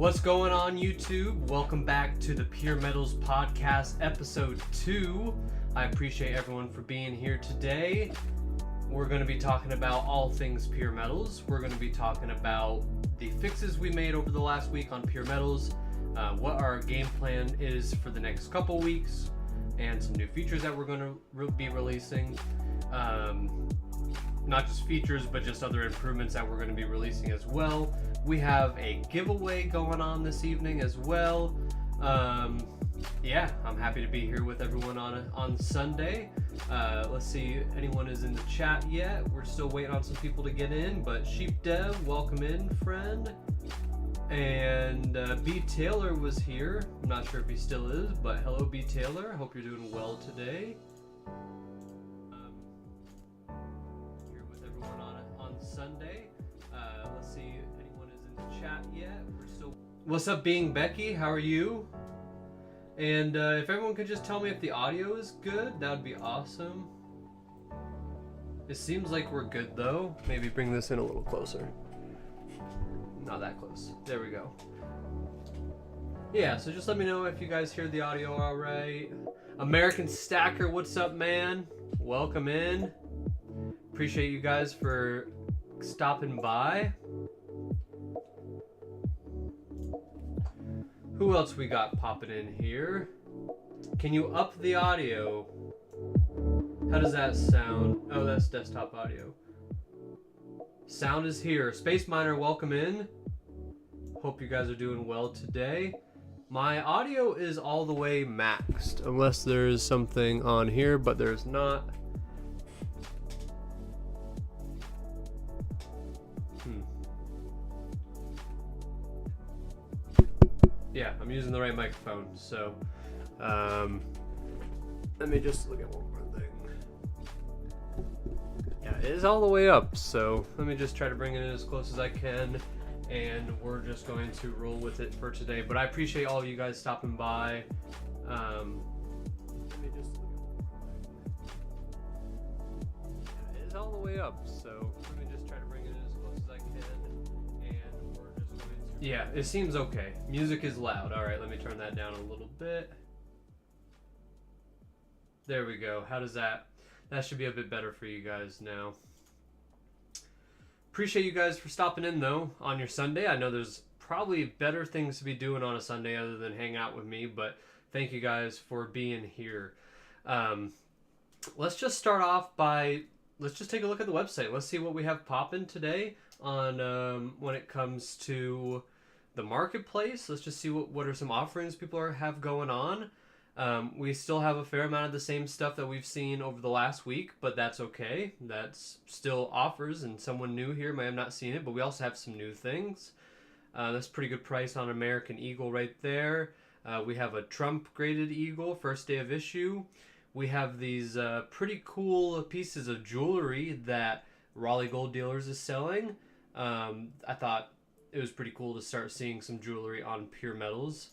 What's going on, YouTube? Welcome back to the PeerMetals Podcast, episode 2. I appreciate everyone for being here today. We're going to be talking about all things PeerMetals. We're going to be talking about the fixes we made over the last week on PeerMetals, what our game plan is for the next couple weeks, and some new features that we're going to be releasing. Not just features, but just other improvements that we're going to be releasing as well. We have a giveaway going on this evening as well. Yeah, I'm happy to be here with everyone on Sunday. Let's see if anyone is in the chat yet. We're still waiting on some people to get in, but Sheep Dev, welcome in, friend. And B. Taylor was here. I'm not sure if he still is, but hello, B. Taylor. Hope you're doing well today. Here with everyone on Sunday. Let's see if anyone is in the chat yet. We're still. What's up, Being Becky? How are you? And if everyone could just tell me if the audio is good, that would be awesome. It seems like we're good though. Maybe bring this in a little closer. Not that close. There we go. Yeah, so just let me know if you guys hear the audio all right. American Stacker, what's up, man? Welcome in. Appreciate you guys for stopping by. Who else we got popping in here? Can you up the audio? How does that sound? Oh, that's desktop audio. Sound is here. Space Miner, welcome in. Hope you guys are doing well today. My audio is all the way maxed, unless there's something on here, but there's not. Yeah, I'm using the right microphone, so let me just look at one more thing. Yeah, it is all the way up, so let me just try to bring it in as close as I can, and we're just going to roll with it for today. But I appreciate all of you guys stopping by. Let me just look at yeah, it is all the way up, so let me just try to bring it in as close as I can. Yeah, it seems okay. Music is loud. All right, let me turn that down a little bit. There we go. How does that? That should be a bit better for you guys now. Appreciate you guys for stopping in, though, on your Sunday. I know there's probably better things to be doing on a Sunday other than hang out with me, but thank you guys for being here. Let's just start off by, let's just take a look at the website. Let's see what we have popping today on when it comes to the marketplace. Let's just see what are some offerings people have going on. We still have a fair amount of the same stuff that we've seen over the last week, but that's okay. That's still offers, and someone new here may have not seen it, but we also have some new things. That's a pretty good price on American Eagle right there. We have a Trump graded Eagle, first day of issue. We have these pretty cool pieces of jewelry that Raleigh Gold Dealers is selling. I thought it was pretty cool to start seeing some jewelry on PeerMetals.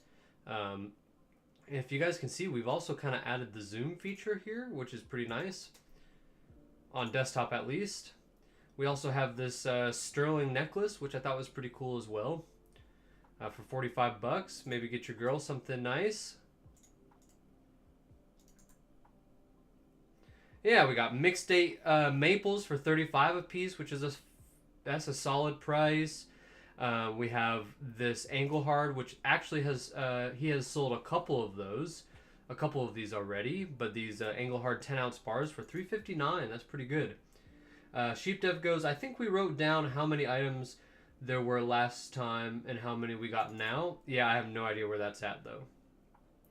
If you guys can see, we've also kind of added the zoom feature here, which is pretty nice. On desktop at least. We also have this sterling necklace, which I thought was pretty cool as well. For 45 bucks, maybe get your girl something nice. Yeah, we got mixed date maples for 35 a piece, which is that's a solid price. We have this Anglehard, which actually has he has sold a couple of these already, but these Anglehard 10-ounce bars for $3.59. That's pretty good. Sheep Dev goes, I think we wrote down how many items there were last time and how many we got now. Yeah, I have no idea where that's at though.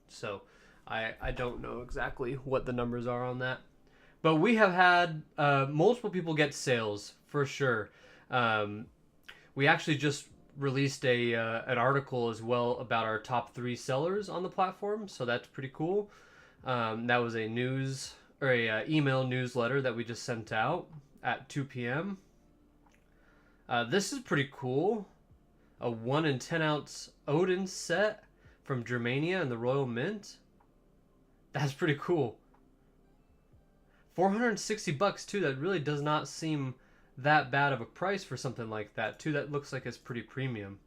So I don't know exactly what the numbers are on that. But we have had multiple people get sales for sure. We actually just released an article as well about our top 3 sellers on the platform, so that's pretty cool. That was a news or a email newsletter that we just sent out at 2 p.m. This is pretty cool. A 1 and 10-ounce Odin set from Germania and the Royal Mint. That's pretty cool. 460 bucks too. That really does not seem that bad of a price for something like that too. That looks like it's pretty premium.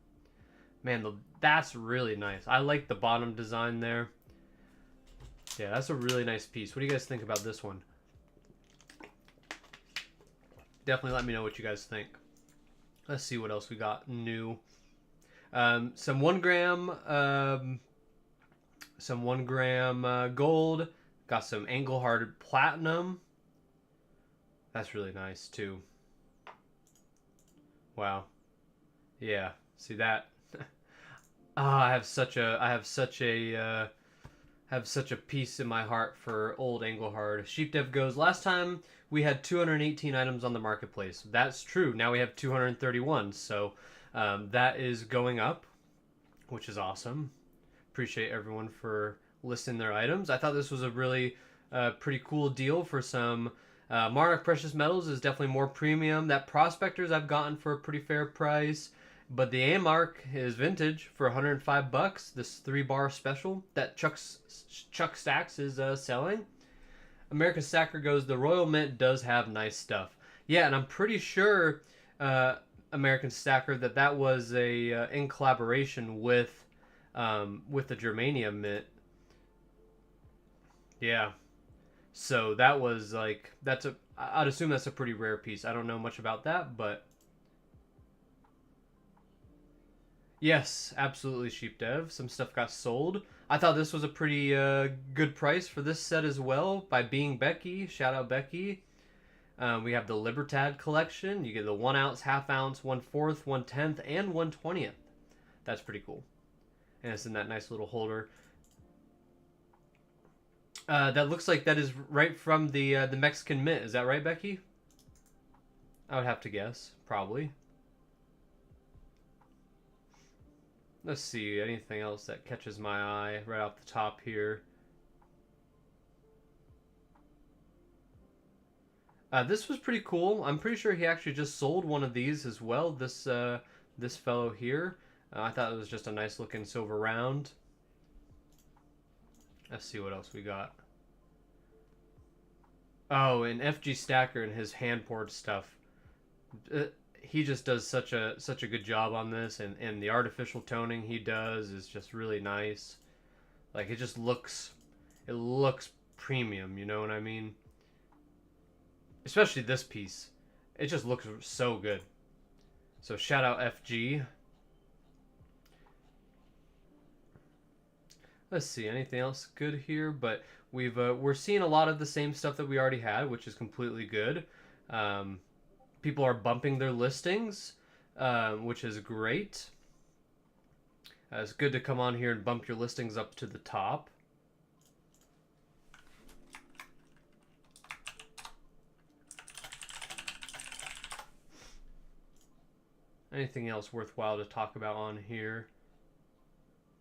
Man, that's really nice. I like the bottom design there. Yeah, that's a really nice piece. What do you guys think about this one? Definitely let me know what you guys think. Let's see what else we got new. Some 1 gram, gold. Got some angle-hearted platinum. That's really nice too. Wow. Yeah. See that? I have such a piece in my heart for old Engelhard. Sheep Dev goes, last time we had 218 items on the marketplace. That's true. Now we have 231. So that is going up, which is awesome. Appreciate everyone for listing their items. I thought this was a really pretty cool deal for some Monarch Precious Metals is definitely more premium. That Prospectors I've gotten for a pretty fair price. But the A-Mark is vintage for $105. This 3-bar special that Chuck Stacks is selling. American Stacker goes, the Royal Mint does have nice stuff. Yeah, and I'm pretty sure American Stacker that was a in collaboration with the Germanium Mint. Yeah. So that was like I'd assume that's a pretty rare piece. I don't know much about that, but yes, absolutely, Sheep Dev. Some stuff got sold. I thought this was a pretty good price for this set as well by Being Becky. Shout out Becky. We have the Libertad collection. You get the 1 ounce, half ounce, 1/4, 1/10, and 1/20th. That's pretty cool. And it's in that nice little holder. That looks like that is right from the Mexican Mint. Is that right, Becky? I would have to guess. Probably. Let's see, anything else that catches my eye right off the top here. This was pretty cool. I'm pretty sure he actually just sold one of these as well. This fellow here. I thought it was just a nice looking silver round. Let's see what else we got. Oh, and FG Stacker and his hand poured stuff. He just does such a good job on this, and the artificial toning he does is just really nice. Like it looks premium, you know what I mean? Especially this piece. It just looks so good. So shout out FG. Let's see, anything else good here? But we're seeing a lot of the same stuff that we already had, which is completely good. People are bumping their listings, which is great. It's good to come on here and bump your listings up to the top. Anything else worthwhile to talk about on here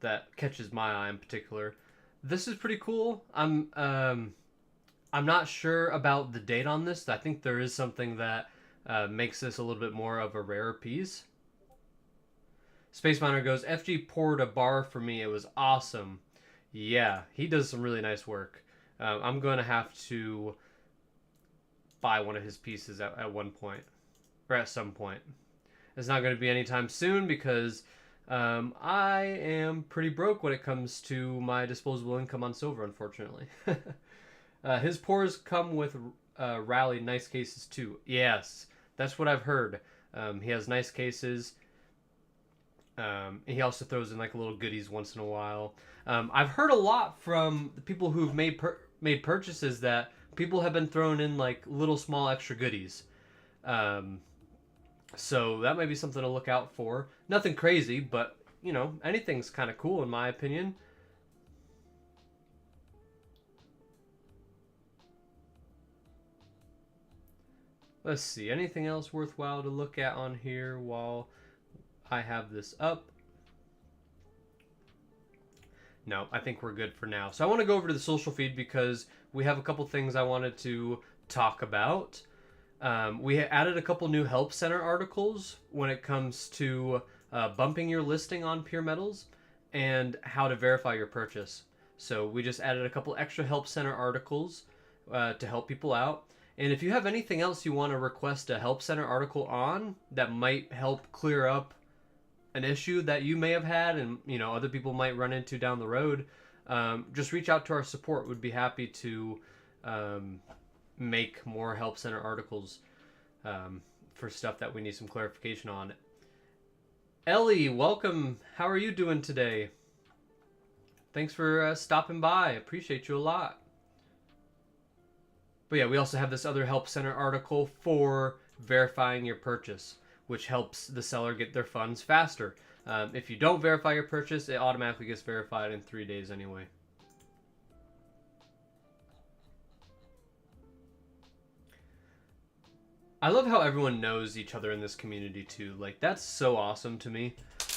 that catches my eye in particular? This is pretty cool. I'm not sure about the date on this. I think there is something that makes this a little bit more of a rare piece. Space Miner goes, FG poured a bar for me. It was awesome. Yeah, he does some really nice work. I'm going to have to buy one of his pieces at one point, or at some point. It's not going to be anytime soon because I am pretty broke when it comes to my disposable income on silver, unfortunately. His pours come with Rally nice cases too. Yes, that's what I've heard. He has nice cases. He also throws in like little goodies once in a while. I've heard a lot from the people who've made purchases that people have been throwing in like little small extra goodies. So that might be something to look out for. Nothing crazy, but you know, anything's kind of cool in my opinion. Let's see, anything else worthwhile to look at on here while I have this up? No, I think we're good for now. So I want to go over to the social feed because we have a couple things I wanted to talk about. We added a couple new help center articles when it comes to bumping your listing on PeerMetals and how to verify your purchase. So we just added a couple extra help center articles to help people out. And if you have anything else you want to request a help center article on that might help clear up an issue that you may have had and other people might run into down the road, just reach out to our support. We'd be happy to make more help center articles for stuff that we need some clarification on. Ellie, welcome. How are you doing today? Thanks for stopping by. Appreciate you a lot. But yeah, we also have this other help center article for verifying your purchase, which helps the seller get their funds faster. If you don't verify your purchase, it automatically gets verified in 3 days anyway. I love how everyone knows each other in this community too. Like, that's so awesome to me.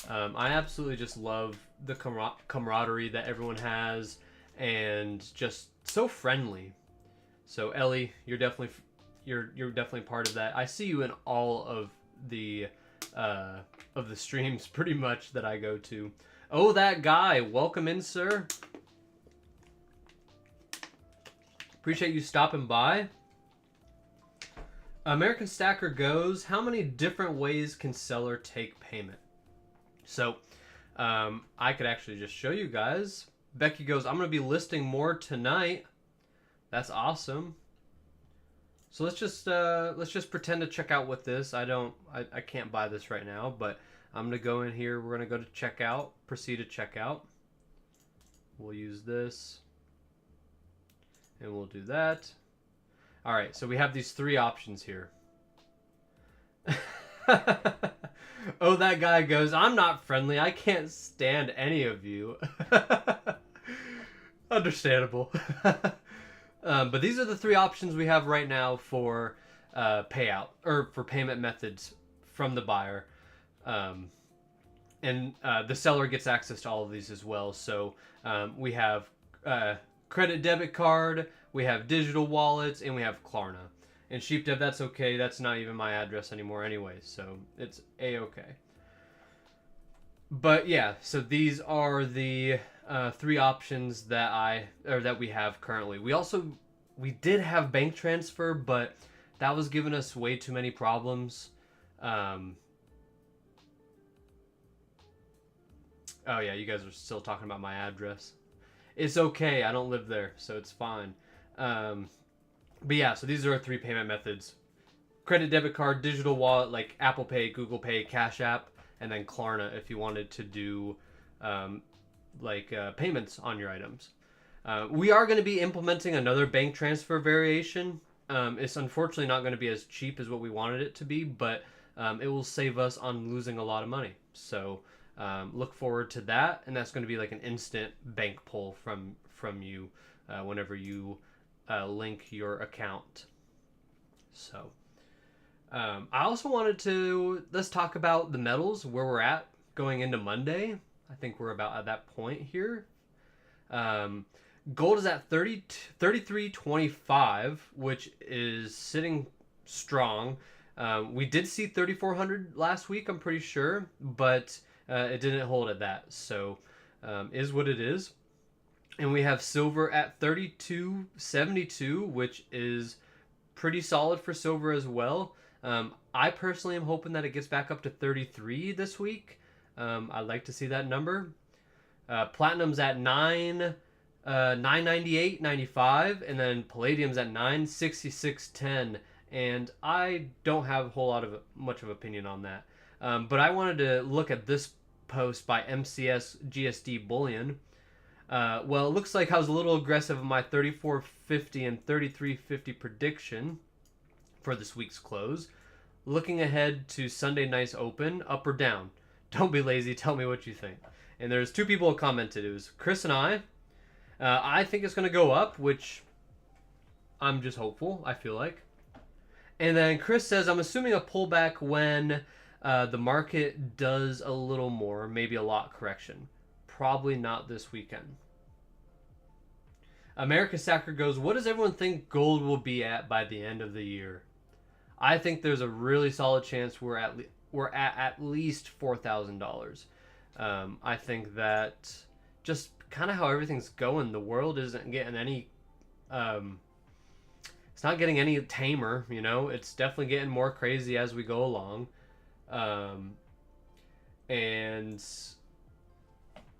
I absolutely just love the camaraderie that everyone has, and just so friendly. So Ellie, you're definitely part of that. I see you in all of the streams pretty much that I go to. Oh, that guy, welcome in, sir. Appreciate you stopping by. American Stacker goes, how many different ways can seller take payment? So, I could actually just show you guys. Becky goes, I'm going to be listing more tonight. That's awesome. So let's just pretend to check out with this. I can't buy this right now, but I'm going to go in here. We're going to go to checkout, proceed to checkout. We'll use this. And we'll do that. All right, so we have these 3 options here. Oh, that guy goes, I'm not friendly. I can't stand any of you. Understandable. But these are the 3 options we have right now for payout, or for payment methods from the buyer. And the seller gets access to all of these as well. So we have credit debit card, we have digital wallets, and we have Klarna. And SheepDev, that's okay. That's not even my address anymore anyway, so it's A-okay. But yeah, so these are the 3 options that we have currently. We did have bank transfer, but that was giving us way too many problems. Oh yeah, you guys are still talking about my address. It's okay, I don't live there, so it's fine. But yeah, so these are our 3 payment methods. Credit, debit card, digital wallet, like Apple Pay, Google Pay, Cash App, and then Klarna if you wanted to do payments on your items. We are going to be implementing another bank transfer variation. It's unfortunately not going to be as cheap as what we wanted it to be, but it will save us on losing a lot of money. So look forward to that, and that's going to be like an instant bank pull from you whenever you link your account. So I also wanted to, let's talk about the metals, where we're at going into Monday. I think we're about at that point here. Gold is at 33.25, which is sitting strong. We did see 3,400 last week, I'm pretty sure, but it didn't hold at that. So is what it is. And we have silver at 32.72, which is pretty solid for silver as well. I personally am hoping that it gets back up to 33 this week. I'd like to see that number. Platinum's at 998.95, and then palladium's at 966.10. And I don't have a whole lot of much of opinion on that. But I wanted to look at this post by MCS GSD Bullion. Well, it looks like I was a little aggressive in my 34.50 and 33.50 prediction for this week's close. Looking ahead to Sunday night's open, up or down? Don't be lazy. Tell me what you think. And there's 2 people who commented. It was Chris and I. I think it's going to go up, which I'm just hopeful, I feel like. And then Chris says, I'm assuming a pullback when the market does a little more, maybe a lot correction. Probably not this weekend. America Stacker goes, what does everyone think gold will be at by the end of the year? I think there's a really solid chance we're at least $4,000. I think that just kind of how everything's going, the world isn't getting any it's not getting any tamer, you know. It's definitely getting more crazy as we go along. And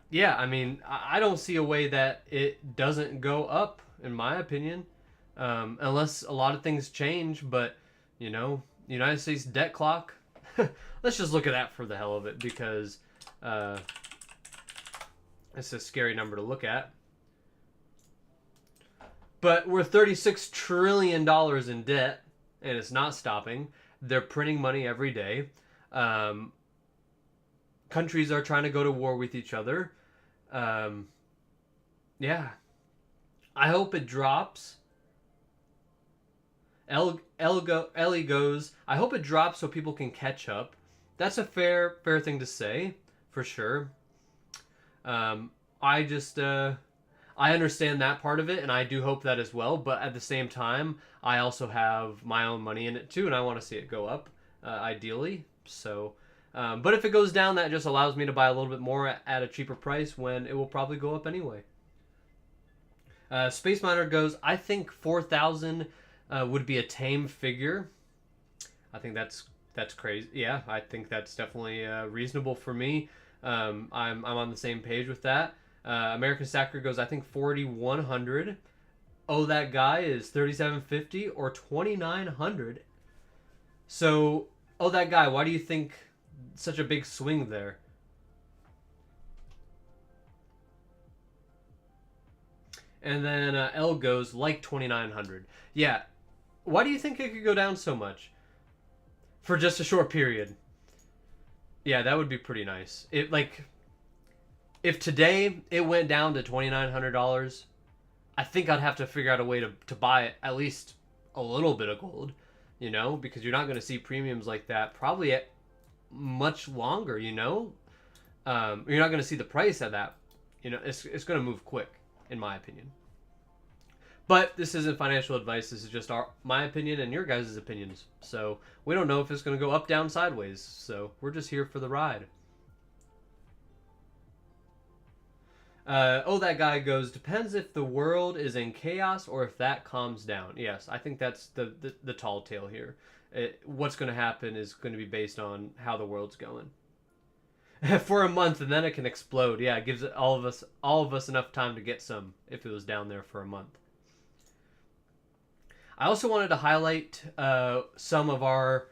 yeah, I mean, I don't see a way that it doesn't go up, in my opinion, unless a lot of things change. But, United States debt clock, let's just look at that for the hell of it, because it's a scary number to look at. But we're $36 trillion in debt, and it's not stopping. They're printing money every day. Countries are trying to go to war with each other. Yeah. I hope it drops. Ellie goes, I hope it drops so people can catch up. That's a fair thing to say, for sure. I understand that part of it, and I do hope that as well. But at the same time, I also have my own money in it too, and I want to see it go up, ideally. So, but if it goes down, that just allows me to buy a little bit more at a cheaper price when it will probably go up anyway. Space Miner goes, I think 4,000 would be a tame figure. I think that's crazy. Yeah, I think that's definitely reasonable for me. I'm on the same page with that. American Stacker goes, I think 4,100. Oh, that guy is 3,750 or 2,900. So, oh, that guy, why do you think such a big swing there? And then L goes, like 2,900. Yeah, why do you think it could go down so much? For just a short period. Yeah, that would be pretty nice. If today it went down to $2,900, I think I'd have to figure out a way to buy at least a little bit of gold, because you're not going to see premiums like that probably at much longer, You're not going to see the price at that. It's going to move quick, in my opinion. But this isn't financial advice. This is just my opinion and your guys' opinions. So we don't know if it's going to go up, down, sideways. So we're just here for the ride. That guy goes, depends if the world is in chaos or if that calms down. Yes, I think that's the tall tale here. What's going to happen is going to be based on how the world's going. For a month, and then it can explode. Yeah, it gives all of us enough time to get some if it was down there for a month. I also wanted to highlight some of our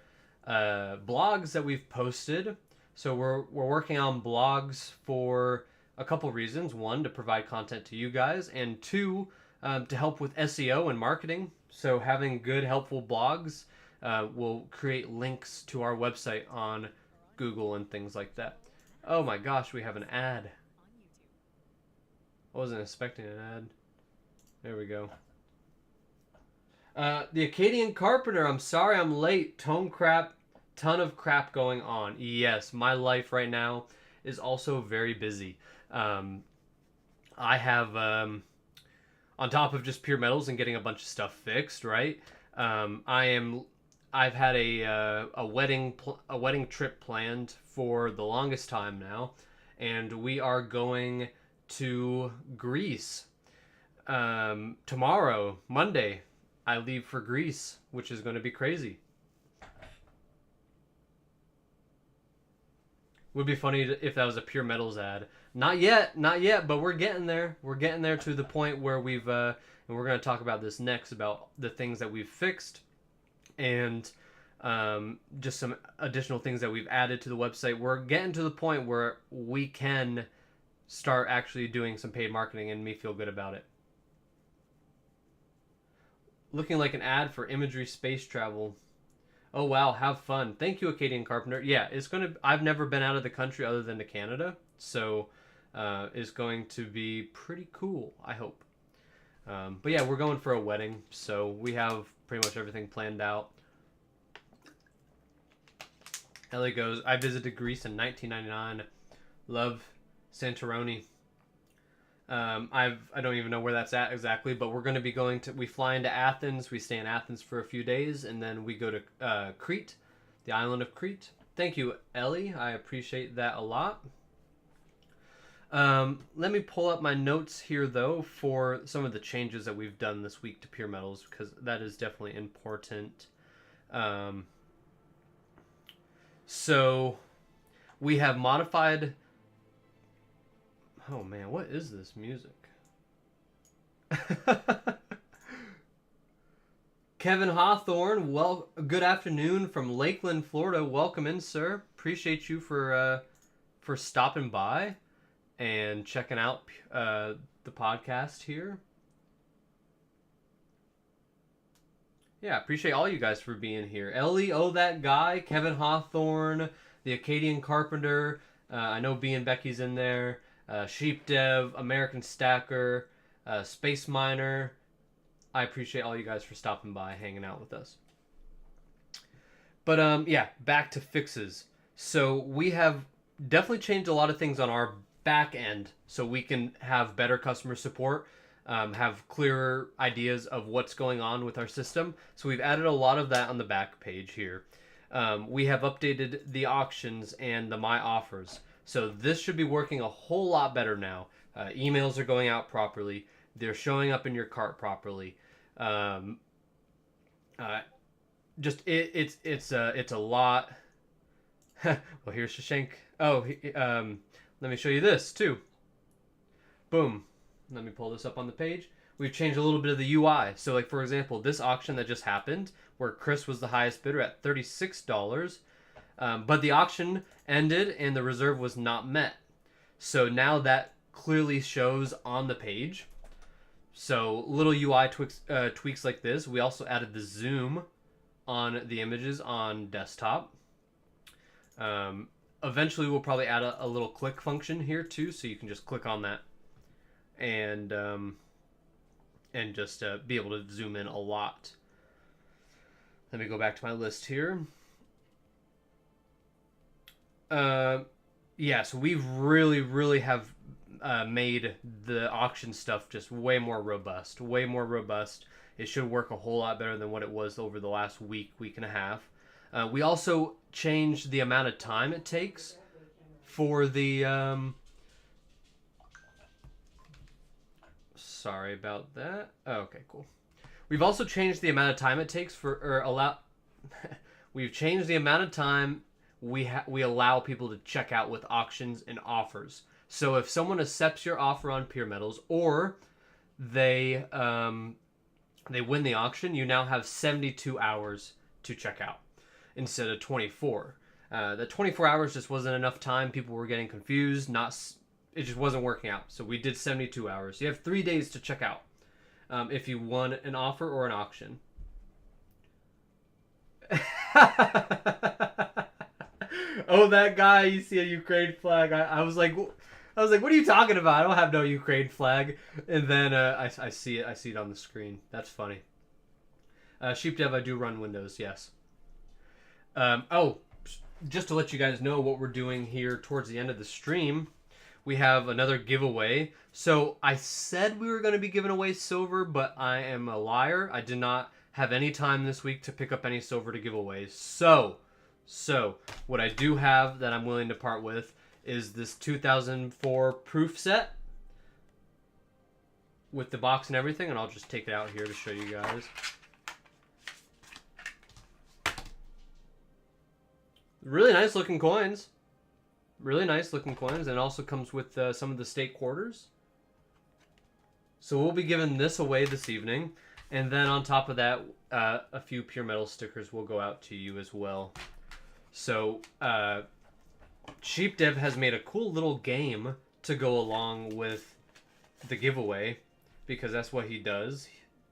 blogs that we've posted. So we're working on blogs for a couple reasons. One, to provide content to you guys, and two, to help with SEO and marketing. So having good, helpful blogs will create links to our website on Google and things like that. Oh my gosh, we have an ad. I wasn't expecting an ad. There we go. The Acadian Carpenter, I'm sorry I'm late. Ton of crap going on. Yes, my life right now is also very busy. I have, on top of just PeerMetals and getting a bunch of stuff fixed, right? I've had a wedding trip planned for the longest time now, and we are going to Greece. Tomorrow, Monday, I leave for Greece, which is going to be crazy. Would be funny if that was a PeerMetals ad. Not yet, but we're getting there. We're getting there to the point where we've, and we're going to talk about this next, about the things that we've fixed, and just some additional things that we've added to the website. We're getting to the point where we can start actually doing some paid marketing and me feel good about it. Looking like an ad for imagery space travel. Oh wow, have fun. Thank you, Acadian Carpenter. Yeah, I've never been out of the country other than to Canada, so it's going to be pretty cool, I hope. But yeah, we're going for a wedding, so we have pretty much everything planned out. Ellie goes, I visited Greece in 1999. Love Santorini. I don't even know where that's at exactly, but we're going to be we fly into Athens, we stay in Athens for a few days, and then we go to Crete, the island of Crete. Thank you, Ellie. I appreciate that a lot. Let me pull up my notes here, though, for some of the changes that we've done this week to PeerMetals, because that is definitely important. So We have modified... Oh man, what is this music? Kevin Hawthorne, good afternoon from Lakeland, Florida. Welcome in, sir. Appreciate you for stopping by and checking out the podcast here. Yeah, appreciate all you guys for being here. Ellie, oh that guy, Kevin Hawthorne, the Acadian Carpenter. I know B and Becky's in there. Sheep Dev, American Stacker, Space Miner. I appreciate all you guys for stopping by, hanging out with us. But yeah, back to fixes. So we have definitely changed a lot of things on our back end so we can have better customer support, have clearer ideas of what's going on with our system. So we've added a lot of that on the back page here. We have updated the auctions and the My Offers. So this should be working a whole lot better now. Emails are going out properly. They're showing up in your cart properly. It's a lot. Well, here's Shashank. Oh, let me show you this too. Boom. Let me pull this up on the page. We've changed a little bit of the UI. So, like for example, this auction that just happened, where Chris was the highest bidder at $36, but the auction ended and the reserve was not met. So now that clearly shows on the page. So little UI tweaks like this. We also added the zoom on the images on desktop. Eventually we'll probably add a little click function here too, so you can just click on that and just be able to zoom in a lot. Let me go back to my list here. Yeah, so we've really have made the auction stuff just way more robust. It should work a whole lot better than what it was over the last week and a half. We also changed the amount of time it takes for the... Sorry about that. Oh, okay, cool. We've also changed the amount of time it takes We've changed the amount of time we allow people to check out with auctions and offers. So if someone accepts your offer on PeerMetals or they win the auction, you now have 72 hours to check out instead of 24. The 24 hours just wasn't enough time. People were getting confused. It just wasn't working out. So we did 72 hours. You have 3 days to check out if you won an offer or an auction. Oh, that guy! You see a Ukraine flag? I was like, what are you talking about? I don't have no Ukraine flag. And then I see it. I see it on the screen. That's funny. Sheep Dev, I do run Windows. Yes. Oh, just to let you guys know what we're doing here towards the end of the stream, we have another giveaway. So I said we were going to be giving away silver, but I am a liar. I did not have any time this week to pick up any silver to give away. So what I do have that I'm willing to part with is this 2004 proof set with the box and everything, and I'll just take it out here to show you guys. Really nice looking coins. And it also comes with some of the state quarters. So we'll be giving this away this evening. And then on top of that, a few PeerMetals stickers will go out to you as well. So Sheep Dev has made a cool little game to go along with the giveaway, because that's what he does.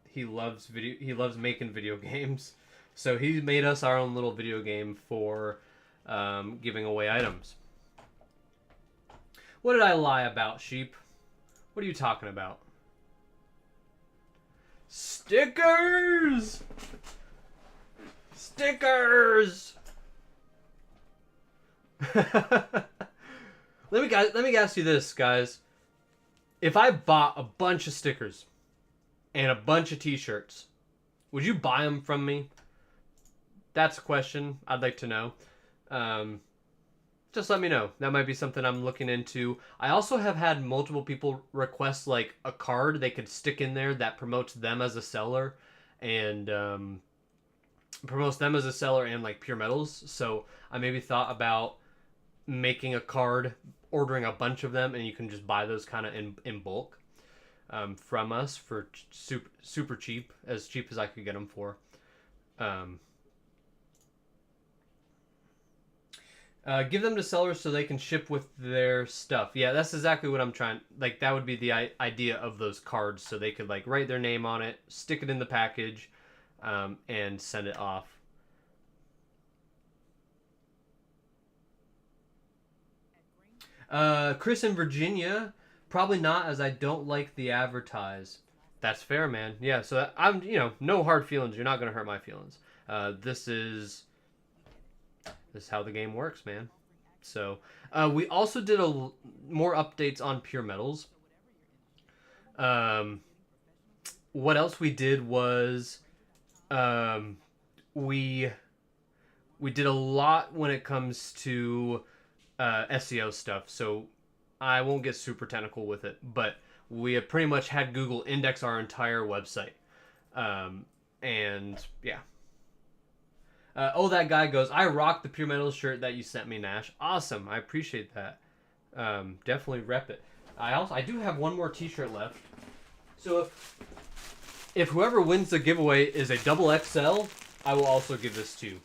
He loves making video games. So he made us our own little video game for giving away items. What did I lie about, Sheep? What are you talking about? Stickers! Stickers! Let me ask you this, guys. If I bought a bunch of stickers and a bunch of t-shirts, would you buy them from me? That's a question I'd like to know. Just let me know. That might be something I'm looking into. I also have had multiple people request like a card they could stick in there that promotes them as a seller and like PeerMetals. So I maybe thought about making a card, ordering a bunch of them, and you can just buy those kind of in bulk from us for super cheap as I could get them for. Give them to sellers so they can ship with their stuff. Yeah, that's exactly what I'm trying. Like, that would be the idea of those cards, so they could like write their name on it, stick it in the package, and send it off. Chris in Virginia, probably not, as I don't like the advertise. That's fair, man. Yeah, so I'm, no hard feelings. You're not gonna hurt my feelings. This is how the game works, man. So we also did more updates on PeerMetals. What else we did was we did a lot when it comes to SEO stuff. So I won't get super technical with it, but we have pretty much had Google index our entire website. And yeah. That guy goes, I rock the PeerMetals shirt that you sent me, Nash. Awesome. I appreciate that. Definitely rep it. I do have one more t-shirt left. So if whoever wins the giveaway is a double XL, I will also give this to you.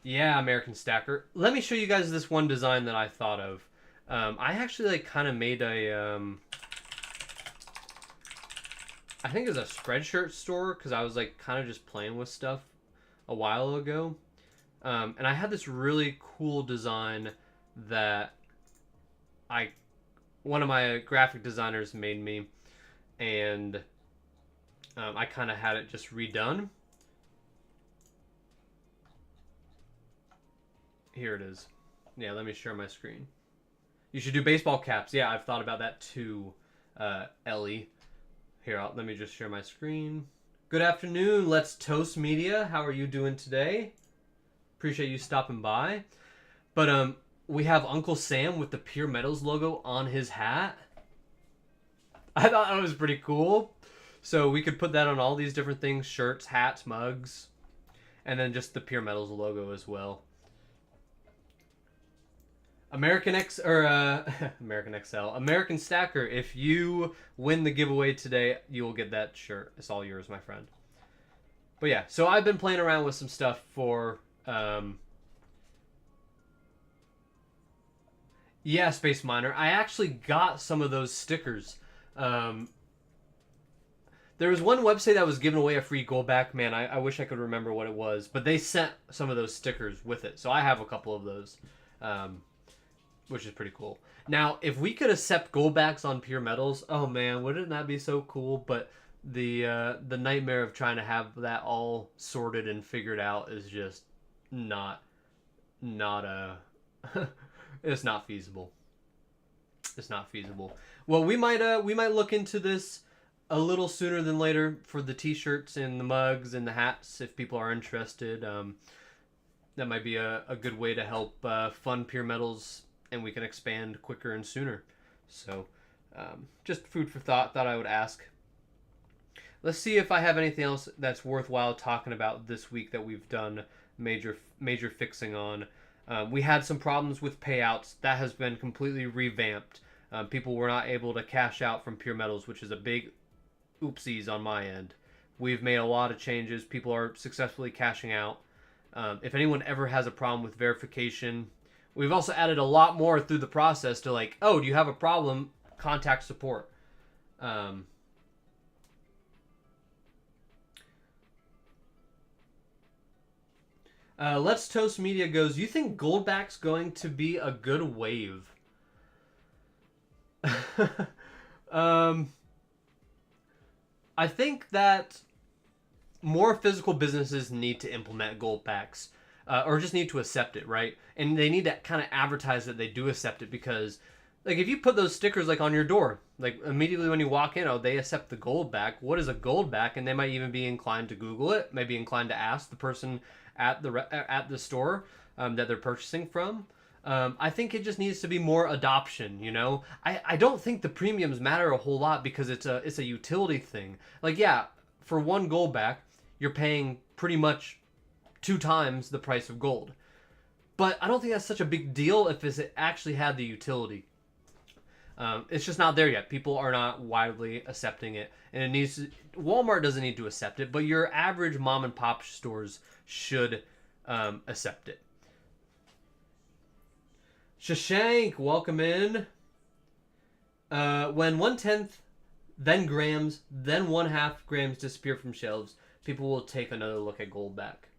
Yeah, American Stacker. Let me show you guys this one design that I thought of. I actually kind of made a I think it was a Spreadshirt store, because I was kind of just playing with stuff a while ago. And I had this really cool design that one of my graphic designers made me, and I kind of had it just redone. Here it is. Yeah, let me share my screen. You should do baseball caps. Yeah, I've thought about that too, Ellie. Here, let me just share my screen. Good afternoon, Let's Toast Media. How are you doing today? Appreciate you stopping by. But we have Uncle Sam with the PeerMetals logo on his hat. I thought that was pretty cool. So we could put that on all these different things: shirts, hats, mugs, and then just the PeerMetals logo as well. American Stacker, if you win the giveaway today, you will get that shirt. It's all yours, my friend. But yeah, so I've been playing around with some stuff for yeah, Space Miner. I actually got some of those stickers. There was one website that was giving away a free gold back. Man, I wish I could remember what it was, but they sent some of those stickers with it. So I have a couple of those. Which is pretty cool. Now, if we could accept goldbacks on PeerMetals, oh man, wouldn't that be so cool? But the nightmare of trying to have that all sorted and figured out is just not it's not feasible. It's not feasible. Well, we might look into this a little sooner than later for the t-shirts and the mugs and the hats if people are interested. That might be a good way to help fund PeerMetals, and we can expand quicker and sooner. So just food for thought I would ask. Let's see if I have anything else that's worthwhile talking about this week that we've done major fixing on. We had some problems with payouts. That has been completely revamped. People were not able to cash out from PeerMetals, which is a big oopsies on my end. We've made a lot of changes. People are successfully cashing out. If anyone ever has a problem with verification, we've also added a lot more through the process to oh, do you have a problem? Contact support. Let's Toast Media goes, you think Goldback's going to be a good wave? I think that more physical businesses need to implement Goldbacks. Or just need to accept it, right? And they need to kind of advertise that they do accept it, because if you put those stickers on your door, immediately when you walk in, oh, they accept the gold back. What is a gold back? And they might even be inclined to Google it, maybe inclined to ask the person at the store that they're purchasing from. I think it just needs to be more adoption, I don't think the premiums matter a whole lot, because it's a utility thing. Yeah, for one gold back, you're paying pretty much 2 times the price of gold. But I don't think that's such a big deal if it actually had the utility. It's just not there yet. People are not widely accepting it, and it needs to, Walmart doesn't need to accept it, but your average mom and pop stores should accept it. Shashank, welcome in. When 1/10, then grams, then 1/2 grams disappear from shelves, people will take another look at gold back.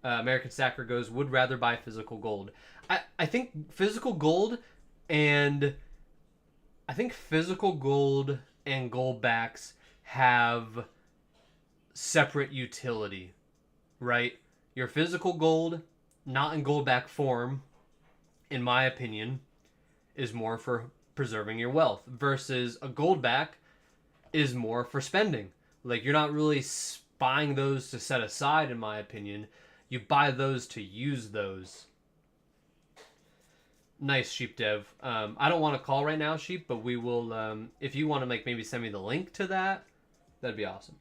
American Stacker goes, would rather buy physical gold. I think physical gold and gold backs have separate utility, right? Your physical gold, not in gold back form, in my opinion, is more for preserving your wealth, versus a gold back is more for spending. Like, you're not really buying those to set aside, in my opinion. You buy those to use those. Nice, Sheep Dev. I don't want to call right now, Sheep, but we will, if you want to maybe send me the link to that, that'd be awesome.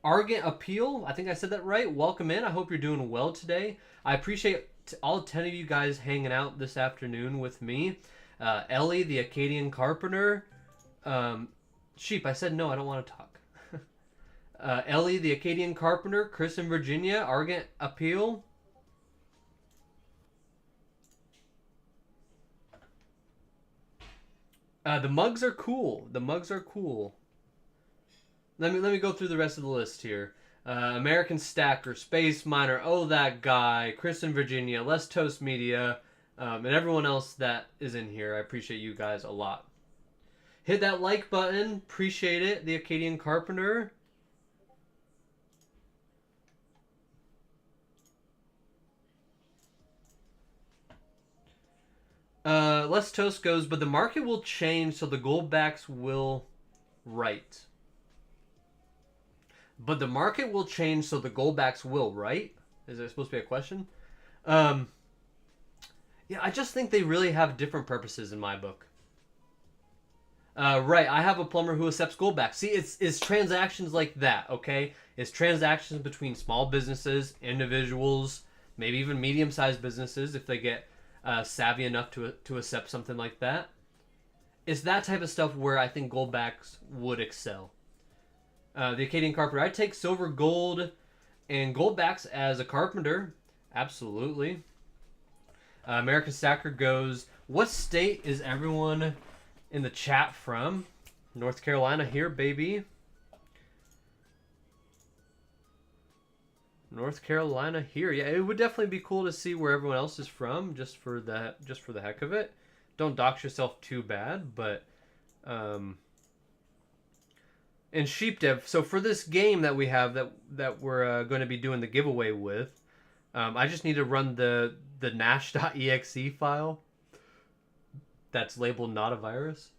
Argent Appeal, I think I said that right. Welcome in. I hope you're doing well today. I appreciate all 10 of you guys hanging out this afternoon with me. Ellie, the Acadian Carpenter. Sheep, I said no, I don't want to talk. Ellie, the Acadian Carpenter. Chris in Virginia. Argent Appeal. The mugs are cool. The mugs are cool. Let me go through the rest of the list here. American Stacker, Space Miner, Oh That Guy, Chris in Virginia, Let's Toast Media, and everyone else that is in here. I appreciate you guys a lot. Hit that like button. Appreciate it. The Acadian Carpenter. Let's Toast goes, but the market will change, so the gold backs will right. But the market will change, so the gold backs will, right? Is that supposed to be a question? Yeah, I just think they really have different purposes in my book. Right, I have a plumber who accepts gold backs. See, it's transactions like that, okay? It's transactions between small businesses, individuals, maybe even medium-sized businesses if they get savvy enough to accept something like that. It's that type of stuff where I think gold backs would excel. The Acadian Carpenter. I'd take silver, gold, and gold backs as a carpenter. Absolutely. American Stacker goes, what state is everyone in the chat from? North Carolina here, baby. North Carolina here. Yeah, it would definitely be cool to see where everyone else is from, just for the heck of it. Don't dox yourself too bad, but and Sheep Dev. So for this game that we have that we're going to be doing the giveaway with, I just need to run the Nash.exe file that's labeled not a virus.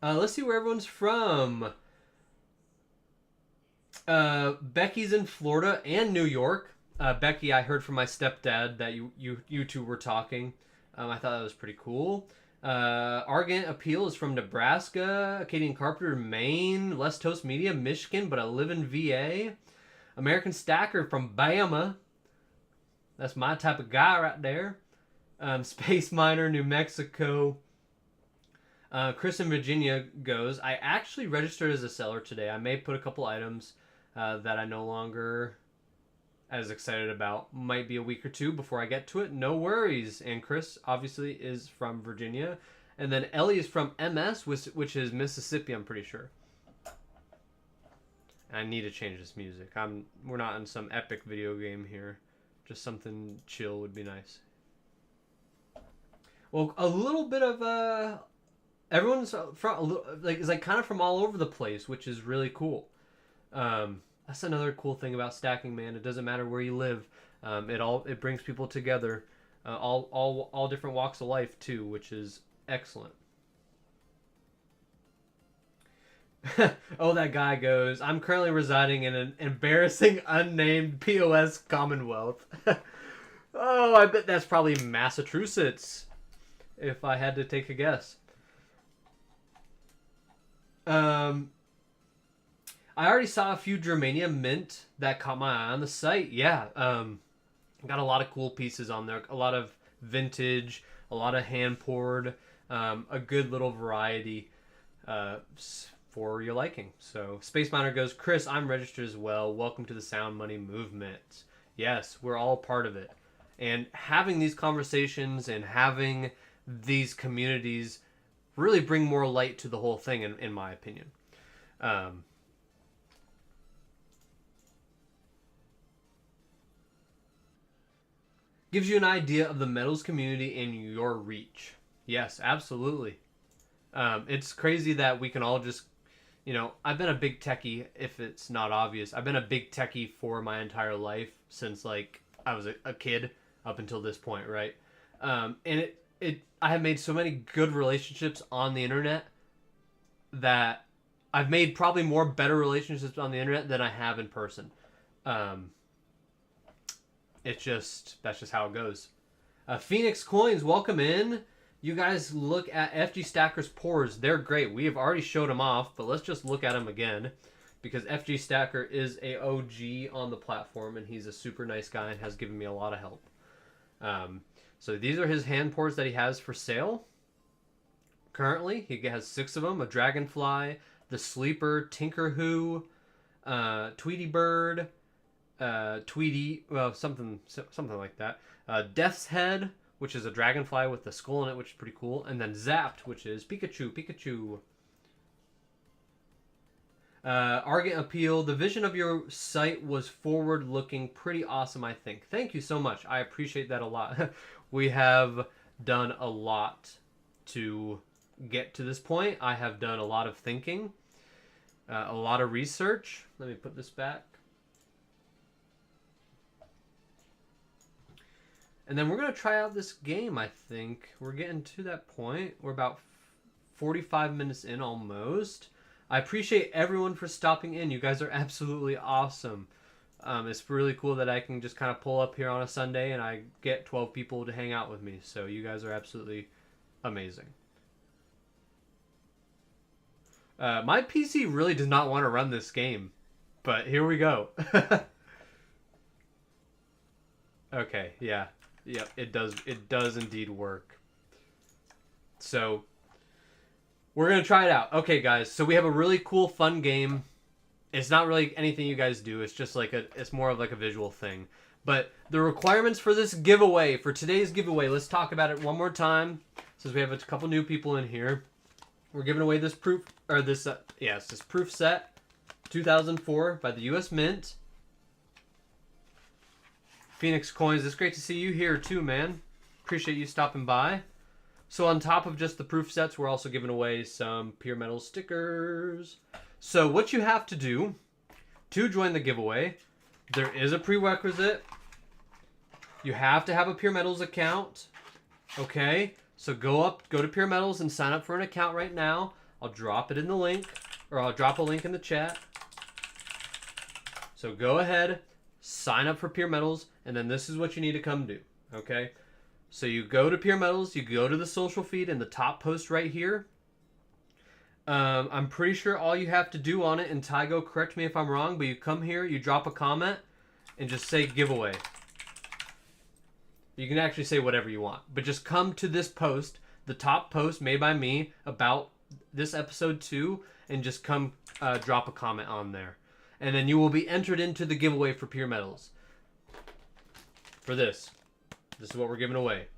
Let's see where everyone's from. Becky's in Florida and New York. Becky, I heard from my stepdad that you two were talking. I thought that was pretty cool. Argent Appeal is from Nebraska. Acadian Carpenter, Maine. Let's Toast Media, Michigan, but I live in VA. American Stacker from Bama. That's my type of guy right there. Space Miner, New Mexico. Chris in Virginia goes, I actually registered as a seller today. I may put a couple items that I no longer as excited about. Might be a week or two before I get to it. No worries. And Chris obviously is from Virginia. And then Ellie is from MS, which is Mississippi, I'm pretty sure. I need to change this music. We're not in some epic video game here. Just something chill would be nice. Well, a little bit of everyone's from is kind of from all over the place, which is really cool. That's another cool thing about stacking, man. It doesn't matter where you live. It brings people together, all different walks of life too, which is excellent. Oh, that guy goes, I'm currently residing in an embarrassing unnamed POS Commonwealth. Oh, I bet that's probably Massachusetts, if I had to take a guess. I already saw a few Germanium mint that caught my eye on the site. Yeah. Got a lot of cool pieces on there. A lot of vintage, a lot of hand poured, a good little variety for your liking. So Space Miner goes, Chris, I'm registered as well. Welcome to the Sound Money movement. Yes, we're all part of it. And having these conversations and having these communities really bring more light to the whole thing, in my opinion. Gives you an idea of the metals community and your reach. Yes, absolutely. It's crazy that we can all just, I've been a big techie, if it's not obvious. I've been a big techie for my entire life since, like, I was a kid up until this point, right? And I have made so many good relationships on the internet that I've made probably more better relationships on the internet than I have in person. That's just how it goes. Phoenix Coins, welcome in. You guys look at FG Stacker's pours. They're great. We have already showed them off, but let's just look at them again because FG Stacker is a OG on the platform and he's a super nice guy and has given me a lot of help. So these are his hand pours that he has for sale. Currently, he has 6 of them. A Dragonfly, the Sleeper, Tinkerwho, Tweety Bird, Tweety, well, something like that. Death's Head, which is a dragonfly with a skull in it, which is pretty cool. And then Zapped, which is Pikachu. Argent Appeal, the vision of your site was forward-looking, pretty awesome, I think. Thank you so much. I appreciate that a lot. We have done a lot to get to this point. I have done a lot of thinking, a lot of research. Let me put this back. And then we're going to try out this game, I think. We're getting to that point. We're about 45 minutes in almost. I appreciate everyone for stopping in. You guys are absolutely awesome. It's really cool that I can just kind of pull up here on a Sunday and I get 12 people to hang out with me. So you guys are absolutely amazing. My PC really does not want to run this game. But here we go. Okay, yeah. Yep, it does indeed work. So we're going to try it out. Okay, guys. So we have a really cool, fun game. It's not really anything you guys do. It's just like it's more of like a visual thing. But the requirements for this giveaway, for today's giveaway, let's talk about it one more time since we have a couple new people in here. We're giving away this proof, or this, this proof set, 2004 by the U.S. Mint. Phoenix Coins, it's great to see you here too, man. Appreciate you stopping by. So on top of just the proof sets, we're also giving away some PeerMetals stickers. So what you have to do to join the giveaway, there is a prerequisite. You have to have a PeerMetals account. Okay, so go to PeerMetals and sign up for an account right now. I'll drop it in the link, or I'll drop a link in the chat. So go ahead, sign up for PeerMetals, and then this is what you need to come do. Okay, so you go to PeerMetals, you go to the social feed in the top post right here. I'm pretty sure all you have to do on it, and Tygo, correct me if I'm wrong, but you come here, you drop a comment, and just say giveaway. You can actually say whatever you want, but just come to this post, the top post made by me about this episode 2, and just come drop a comment on there. And then you will be entered into the giveaway for PeerMetals. For this. This is what we're giving away.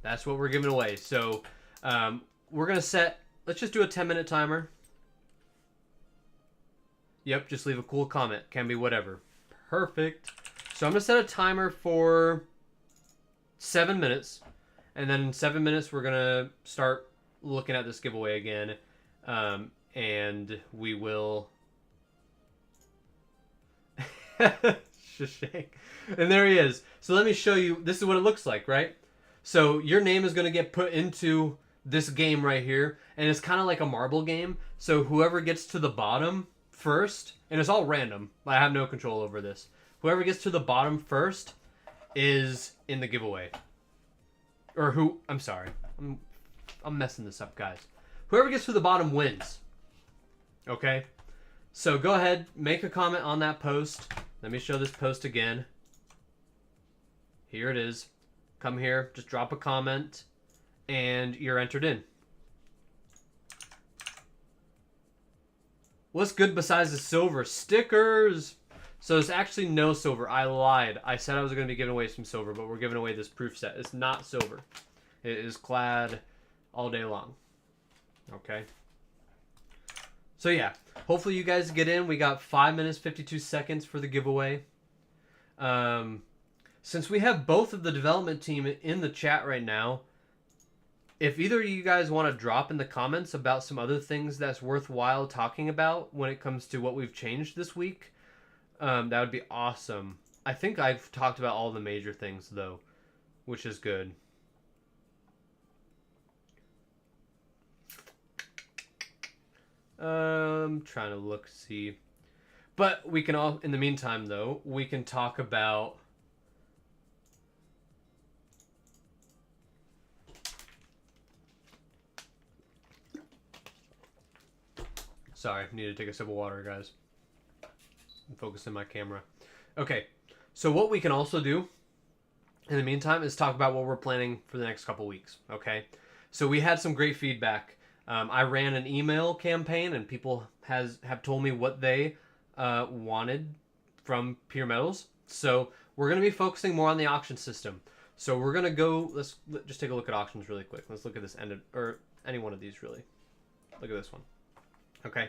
That's what we're giving away. So, we're going to set, let's just do a 10-minute timer. Yep, just leave a cool comment. Can be whatever. Perfect. So I'm going to set a timer for 7 minutes. And then in 7 minutes, we're going to start looking at this giveaway again. And we will... And there he is. So let me show you. This is what it looks like, right? So your name is going to get put into this game right here. And it's kind of like a marble game. So whoever gets to the bottom first, and it's all random. I have no control over this. Whoever gets to the bottom first is in the giveaway. Or I'm sorry. I'm messing this up, guys. whoever gets to the bottom wins. Okay? So go ahead, make a comment on that post. Let me show this post again. Here it is. Come here, just drop a comment, and you're entered in. What's good besides the silver? Stickers! So there's actually no silver. I lied. I said I was going to be giving away some silver, but we're giving away this proof set. It's not silver. It is clad all day long. Okay? So yeah, hopefully you guys get in. We got 5 minutes, 52 seconds for the giveaway. Since we have both of the development team in the chat right now, if either of you guys want to drop in the comments about some other things that's worthwhile talking about when it comes to what we've changed this week, that would be awesome. I think I've talked about all the major things, though, which is good. Trying to look, see. But we can all, in the meantime, though, we can talk about... Sorry, I need to take a sip of water, guys. I'm focusing my camera. Okay, so what we can also do in the meantime is talk about what we're planning for the next couple weeks, okay? So we had some great feedback. I ran an email campaign, and people have told me what they wanted from PeerMetals. So we're going to be focusing more on the auction system. So we're going to go, let's just take a look at auctions really quick. Let's look at this or any one of these, really. Look at this one. Okay,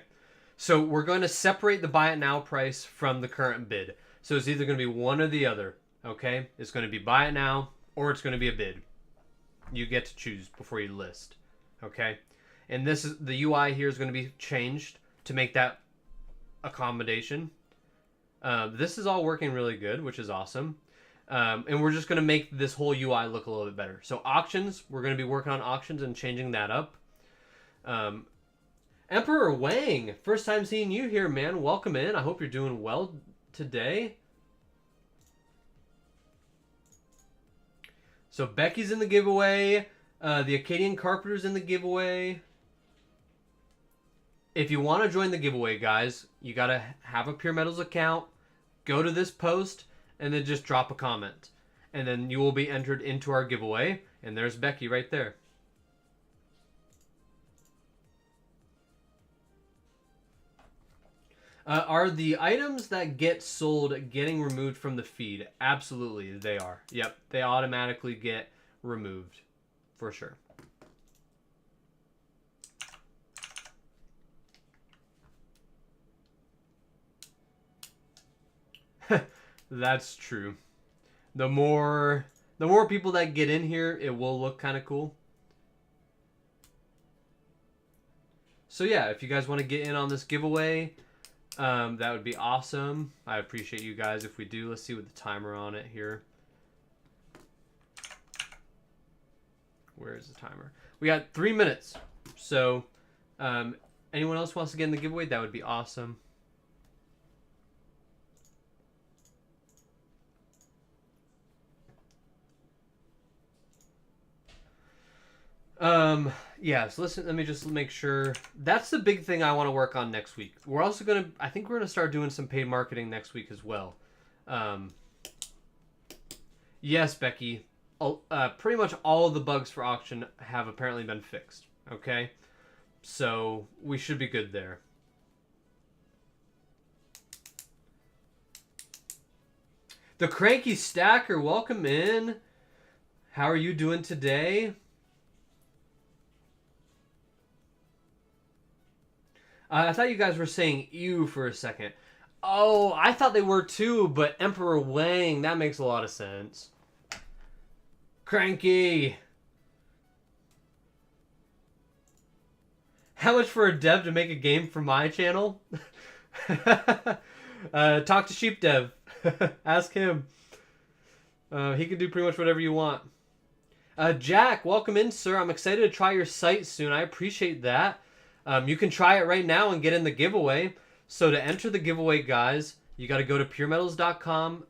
so we're going to separate the buy it now price from the current bid. So it's either going to be one or the other, okay? It's going to be buy it now or it's going to be a bid. You get to choose before you list, okay? And this is the UI here is going to be changed to make that accommodation. This is all working really good, which is awesome. And we're just going to make this whole UI look a little bit better. So auctions, we're going to be working on auctions and changing that up. Emperor Wang, first time seeing you here, man. Welcome in. I hope you're doing well today. So Becky's in the giveaway. The Acadian Carpenter's in the giveaway. If you want to join the giveaway, guys, you got to have a PeerMetals account. Go to this post and then just drop a comment. And then you will be entered into our giveaway. And there's Becky right there. Are the items that get sold getting removed from the feed? Absolutely, they are. Yep, they automatically get removed, for sure. That's true. The more people that get in here, it will look kind of cool. So yeah, if you guys want to get in on this giveaway, that would be awesome. I appreciate you guys if we do. Let's see what the timer on it here. Where is the timer? We got 3 minutes. So anyone else wants to get in the giveaway, that would be awesome. Yeah, so listen, let me just make sure. That's the big thing I want to work on next week. We're also going to, I think we're going to start doing some paid marketing next week as well. Yes, Becky, pretty much all of the bugs for auction have apparently been fixed, okay? So we should be good there. The Cranky Stacker, welcome in. How are you doing today? I thought you guys were saying ew for a second. Oh, I thought they were too, but Emperor Wang, that makes a lot of sense. Cranky. How much for a dev to make a game for my channel? Talk to Sheep Dev. Ask him. He can do pretty much whatever you want. Jack, welcome in, sir. I'm excited to try your site soon. I appreciate that. You can try it right now and get in the giveaway. So to enter the giveaway, guys, you got to go to PeerMetals.com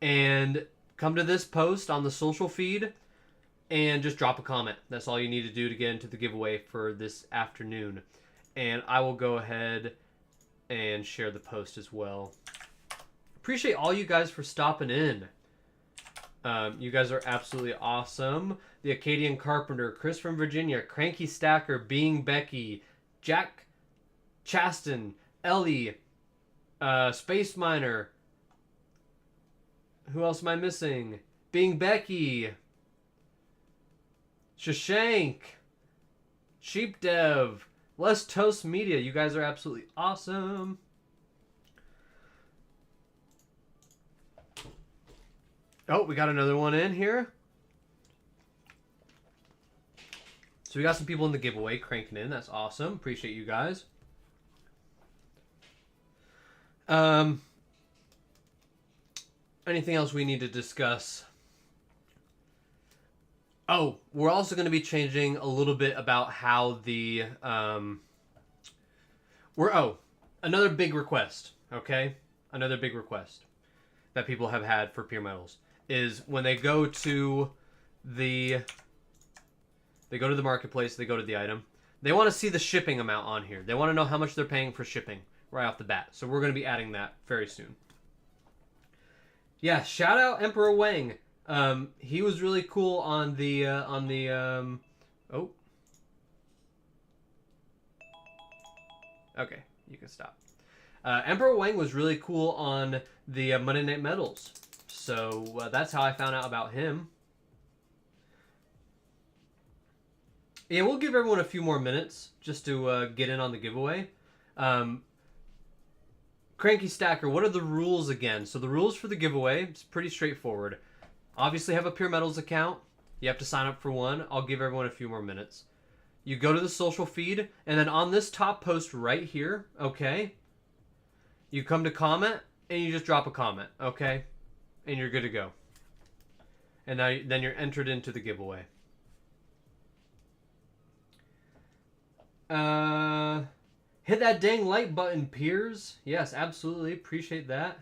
and come to this post on the social feed and just drop a comment. That's all you need to do to get into the giveaway for this afternoon. And I will go ahead and share the post as well. Appreciate all you guys for stopping in. You guys are absolutely awesome. The Acadian Carpenter, Chris from Virginia, Cranky Stacker, Being Becky, Jack Chaston, Ellie, Space Miner. Who else am I missing? Being Becky, Shashank, Sheep Dev, Let's Toast Media. You guys are absolutely awesome. Oh, we got another one in here. So we got some people in the giveaway cranking in. That's awesome. Appreciate you guys. Anything else we need to discuss? Oh, we're also going to be changing a little bit about how the another big request. Okay, another big request that people have had for PeerMetals is when they go to the marketplace, they go to the item, they want to see the shipping amount on here. They want to know how much they're paying for shipping right off the bat. So we're going to be adding that very soon. Yeah, shout out Emperor Wang. He was really cool on the oh. Okay, you can stop. Emperor Wang was really cool on the Monday Night Metals. So that's how I found out about him. Yeah, we'll give everyone a few more minutes just to get in on the giveaway. Cranky Stacker, what are the rules again? So the rules for the giveaway is pretty straightforward. Obviously have a PeerMetals account. You have to sign up for one. I'll give everyone a few more minutes. You go to the social feed, and then on this top post right here, okay, you come to comment, and you just drop a comment, okay? And you're good to go. And now, then you're entered into the giveaway. Hit that dang like button, peers. Yes, absolutely. Appreciate that.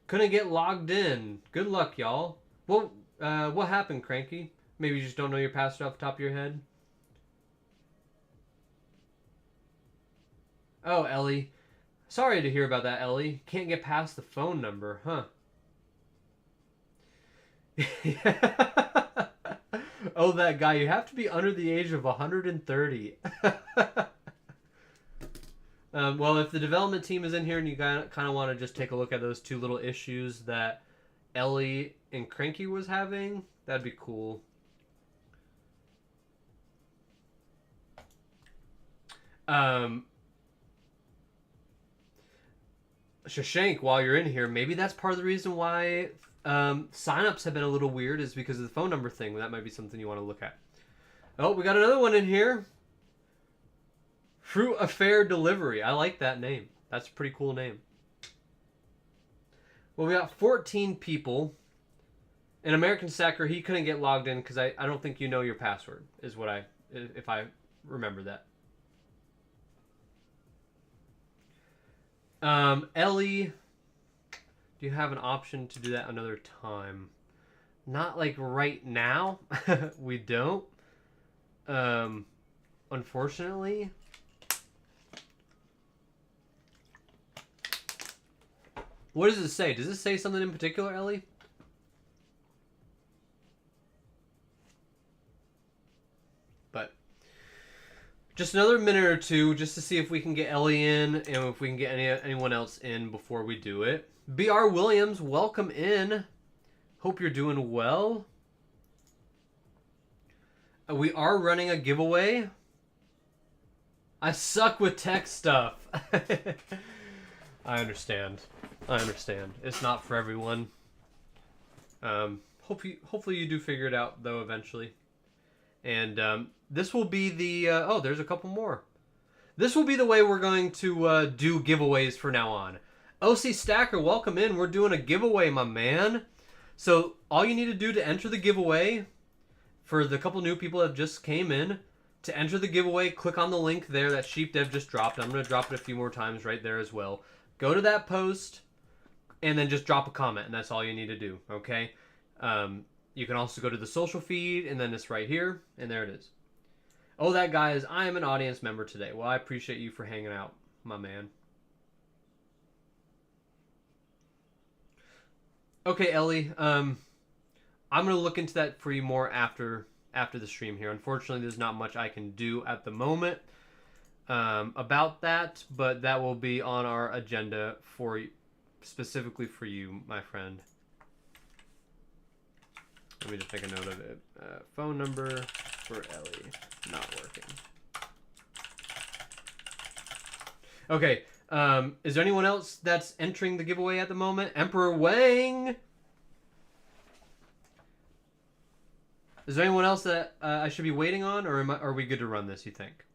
Couldn't get logged in. Good luck, y'all. Well, what happened, Cranky? Maybe you just don't know your password off the top of your head? Oh, Ellie. Sorry to hear about that, Ellie. Can't get past the phone number, huh? Oh, that guy. You have to be under the age of 130. Well, if the development team is in here and you kind of want to just take a look at those two little issues that Ellie and Cranky was having, that'd be cool. Shashank, while you're in here, maybe that's part of the reason why signups have been a little weird is because of the phone number thing. That might be something you want to look at. Oh, we got another one in here. Fruit Affair Delivery. I like that name. That's a pretty cool name. Well, we got 14 people. An American Stacker, he couldn't get logged in because I don't think you know your password, is what if I remember that. Ellie, do you have an option to do that another time? Not like right now. We don't. Unfortunately. What does it say? Does it say something in particular, Ellie? But just another minute or two just to see if we can get Ellie in and if we can get anyone else in before we do it. BR Williams, welcome in. Hope you're doing well. We are running a giveaway. I suck with tech stuff. I understand. It's not for everyone. Hopefully you do figure it out though eventually. And this will be the oh, there's a couple more. This will be the way we're going to do giveaways from now on. OC Stacker, welcome in. We're doing a giveaway, my man. So all you need to do to enter the giveaway, for the couple new people that just came in, to enter the giveaway, click on the link there that SheepDev just dropped. I'm going to drop it a few more times right there as well. Go to that post, and then just drop a comment, and that's all you need to do, okay? You can also go to the social feed, and then it's right here, and there it is. Oh, that guy is, I am an audience member today. Well, I appreciate you for hanging out, my man. Okay, Ellie, I'm going to look into that for you more after the stream here. Unfortunately, there's not much I can do at the moment about that, but that will be on our agenda for specifically for you, my friend. Let me just make a note of it. Phone number for Ellie, not working. Okay, is there anyone else that's entering the giveaway at the moment? Emperor Wang! Is there anyone else that I should be waiting on, or are we good to run this, you think?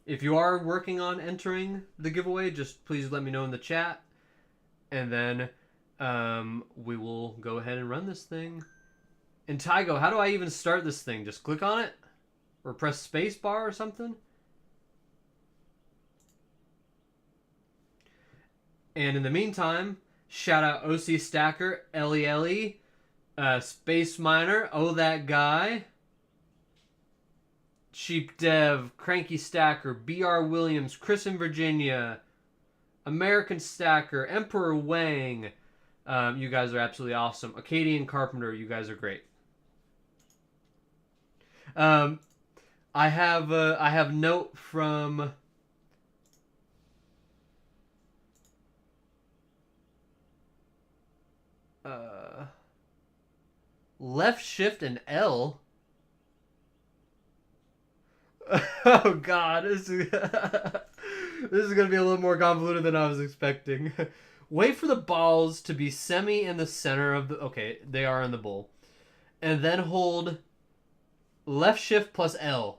If you are working on entering the giveaway, just please let me know in the chat. And then we will go ahead and run this thing. And Tygo, how do I even start this thing? Just click on it? Or press spacebar or something? And in the meantime, shout out OC Stacker, Ellie, Space Miner, Oh That Guy, Cheap Dev, Cranky Stacker, BR Williams, Chris in Virginia, American Stacker, Emperor Wang. You guys are absolutely awesome. Acadian Carpenter, you guys are great. I have note from left shift and L. Oh God, this is gonna be a little more convoluted than I was expecting. Wait for the balls to be semi in the center of the... Okay, they are in the bowl. And then hold left shift plus L.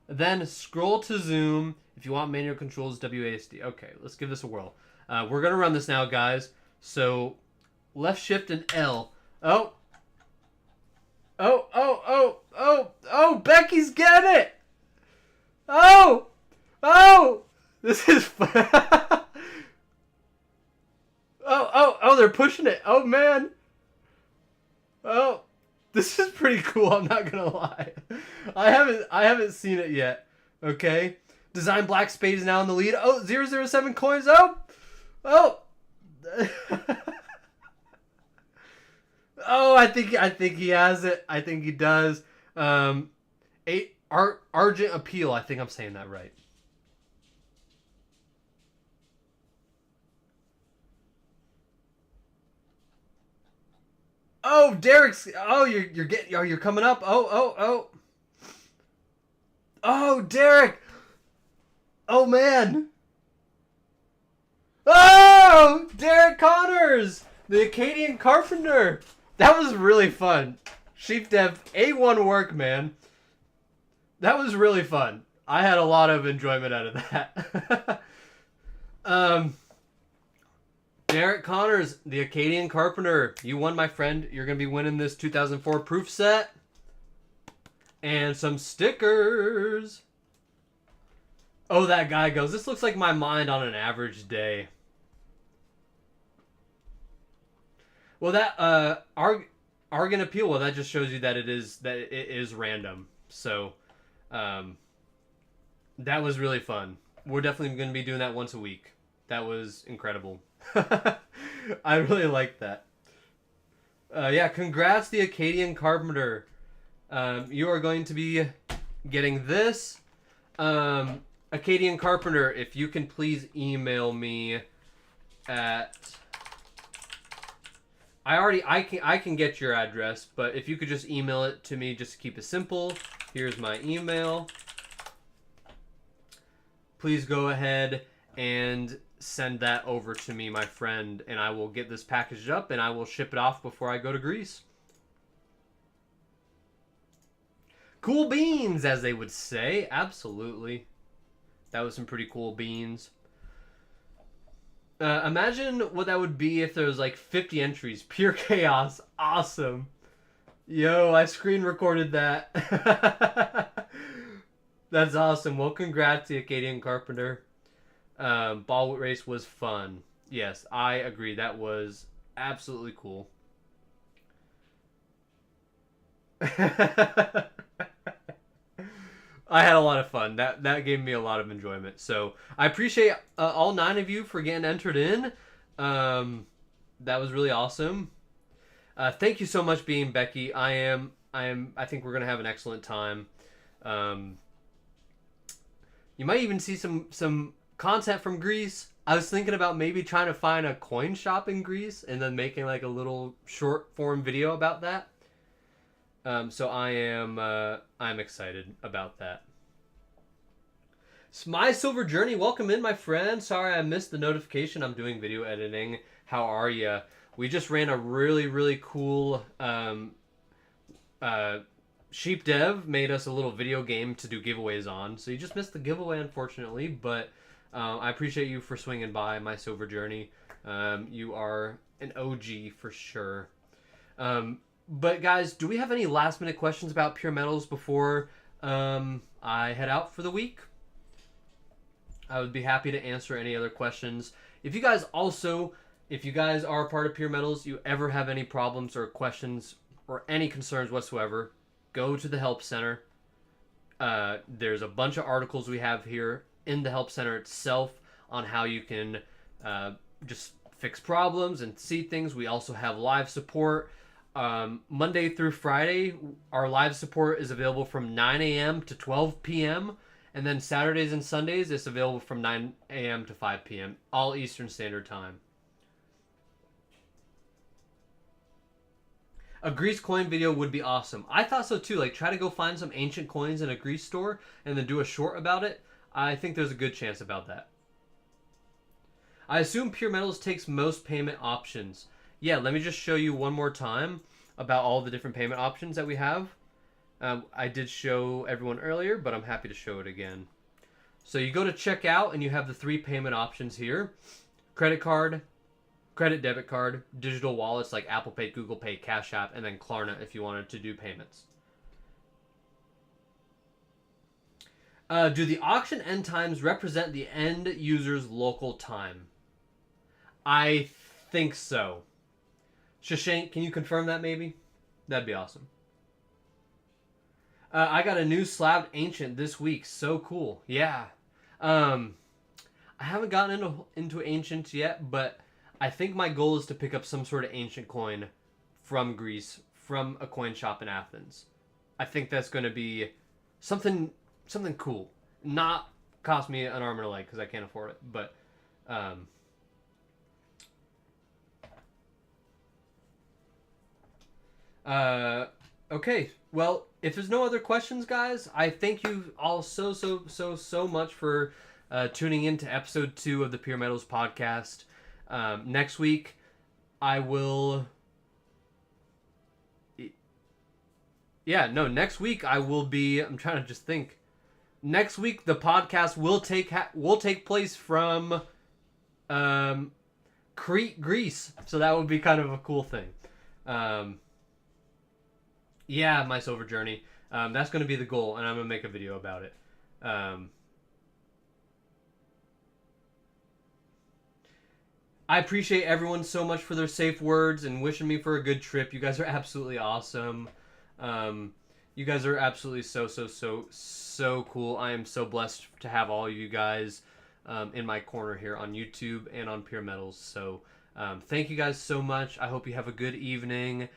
Then scroll to zoom. If you want manual controls, WASD. Okay, let's give this a whirl. We're going to run this now, guys. So, left shift and L. Oh, Becky's getting it! Oh! This is fun. Oh, they're pushing it. Oh, man. Oh, this is pretty cool. I'm not going to lie. I haven't seen it yet. Okay. Design Black Spade is now in the lead. Oh, 007 coins. Oh. Oh, I think he has it. I think he does. Argent Appeal. I think I'm saying that right. Oh, Derek's. Oh, you're coming up. Oh, Derek. Oh man. Oh, Derek Connors, the Acadian Carpenter. That was really fun. Sheep Dev, A1 work, man. That was really fun. I had a lot of enjoyment out of that. Derek Connors, the Acadian Carpenter. You won, my friend. You're going to be winning this 2004 proof set. And some stickers. Oh, that guy goes, this looks like my mind on an average day. Well, that, Argent Appeal, well, that just shows you that it is random. So, that was really fun. We're definitely going to be doing that once a week. That was incredible. I really like that. Yeah, congrats, the Acadian Carpenter. You are going to be getting this. Acadian Carpenter, if you can please email me at... I can get your address, but if you could just email it to me, just to keep it simple. Here's my email. Please go ahead and send that over to me, my friend, and I will get this packaged up and I will ship it off before I go to Greece. Cool beans, as they would say. Absolutely. That was some pretty cool beans. Imagine what that would be if there was like 50 entries. Pure chaos. Awesome. Yo, I screen recorded that. That's awesome. Well, congrats to Acadian Carpenter. Ball race was fun. Yes, I agree. That was absolutely cool. I had a lot of fun. That gave me a lot of enjoyment. So I appreciate all 9 of you for getting entered in. Um, that was really awesome. Thank you so much, being Becky. I think we're gonna have an excellent time. Um, you might even see some content from Greece. I was thinking about maybe trying to find a coin shop in Greece and then making like a little short form video about that. So I'm excited about that. My Silver Journey, welcome in, my friend. Sorry I missed the notification. I'm doing video editing. How are you? We just ran a really cool Sheep Dev made us a little video game to do giveaways on. So you just missed the giveaway, unfortunately, but I appreciate you for swinging by, My Silver Journey. You are an OG for sure. But guys, do we have any last minute questions about PeerMetals before I head out for the week? I would be happy to answer any other questions. If you guys are a part of PeerMetals, you ever have any problems or questions or any concerns whatsoever, go to the Help Center. There's a bunch of articles we have here in the Help Center itself on how you can just fix problems and see things. We also have live support. Monday through Friday, our live support is available from 9 a.m. to 12 p.m. And then Saturdays and Sundays, it's available from 9 a.m. to 5 p.m., all Eastern Standard Time. A Greece coin video would be awesome. I thought so too. Like, try to go find some ancient coins in a Greece store and then do a short about it. I think there's a good chance about that. I assume PeerMetals takes most payment options. Yeah, let me just show you one more time about all the different payment options that we have. I did show everyone earlier, but I'm happy to show it again. So you go to checkout and you have the 3 payment options here. Credit card, credit debit card, digital wallets like Apple Pay, Google Pay, Cash App, and then Klarna if you wanted to do payments. Do the auction end times represent the end user's local time? I think so. Shashank, can you confirm that maybe? That'd be awesome. I got a new slabbed ancient this week. So cool. Yeah. I haven't gotten into ancients yet, but I think my goal is to pick up some sort of ancient coin from Greece, from a coin shop in Athens. I think that's going to be something cool. Not cost me an arm and a leg because I can't afford it, but okay. Well, if there's no other questions, guys, I thank you all so much for tuning in to episode 2 of the PeerMetals podcast. Next week, I will. Next week I will be. I'm trying to just think. Next week the podcast will take place from Crete, Greece. So that would be kind of a cool thing. Yeah, My Silver Journey. That's going to be the goal, and I'm going to make a video about it. I appreciate everyone so much for their safe words and wishing me for a good trip. You guys are absolutely awesome. You guys are absolutely so cool. I am so blessed to have all of you guys in my corner here on YouTube and on PeerMetals. So thank you guys so much. I hope you have a good evening.